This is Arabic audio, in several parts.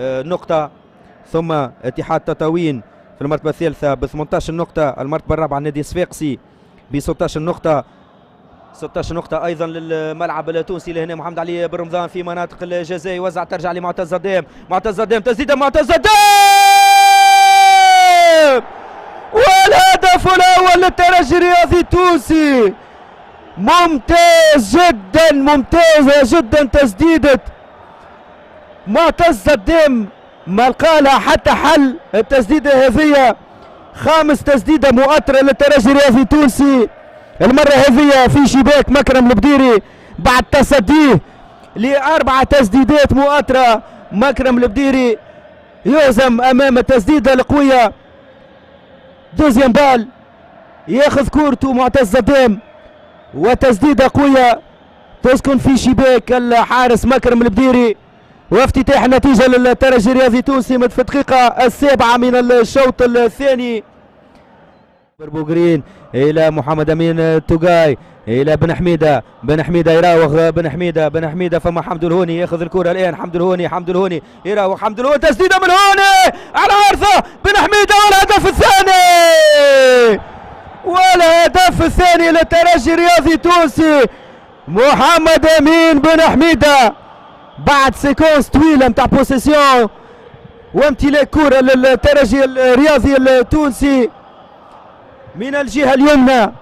نقطة، ثم اتحاد تطاوين في المرتبة الثالثة ب 18 نقطة، المرتبة الرابعة النادي الصفاقسي ب 16 نقطة. 16 نقطة أيضا للملعب التونسي لهنا محمد علي بن رمضان في مناطق الجزاء، يوزع ترجع لمعتز الديم، معتز الديم تسديدة معتز الديم، والهدف الأول للترجي الرياضي التونسي. ممتاز جدا، ممتازة جدا تسديدة معتز الديم، ما لقى لها حتى حل التسديدة هذه. خامس تسديدة مؤثرة للترجي الرياضي التونسي، المرة هذه في شباك مكرم البديري بعد تصديه لأربع تسديدات مؤثرة. مكرم البديري يهزم أمام التسديدة القوية. دوزيام بال ياخذ كورته معتز الديم، وتسديدة قوية تسكن في شباك الحارس مكرم البديري، وافتتاح النتيجة للترجي الرياضي التونسي في الدقيقة السابعة من الشوط الثاني. بوغرين الى محمد امين توغاي الى بن حميده، بن حميده يراوغ، بن حميده فما حمد الهوني ياخذ الكره الان. حمد الهوني يراوغ، حمد الهوني تسديده من هوني على ورثه بن حميده، والهدف الثاني للترجي الرياضي التونسي. محمد امين بن حميده بعد سيكونس طويله نتاع بوسيسيون وامتلاك كره للترجي الرياضي التونسي من الجهة اليمنى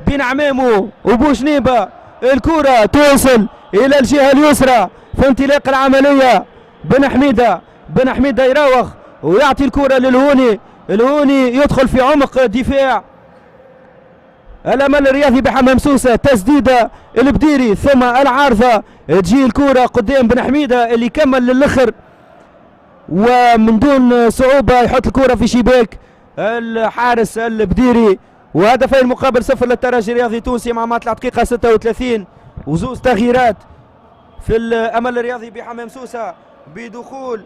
بين عمامو وبوشنيبة، الكرة توصل إلى الجهة اليسرى في انطلاق العملية. بن حميدة يراوغ ويعطي الكرة للهوني، الهوني يدخل في عمق دفاع الأمل الرياضي بحمام سوسة، تسديدة البديري ثم العارضة، تجي الكرة قدام بن حميدة اللي كمل للآخر ومن دون صعوبة يحط الكرة في شباك الحارس البديري. وهدفين مقابل صفر للترجي الرياضي التونسي مع مطلع دقيقة 36 وزوز تغييرات في الأمل الرياضي بحمام سوسة بدخول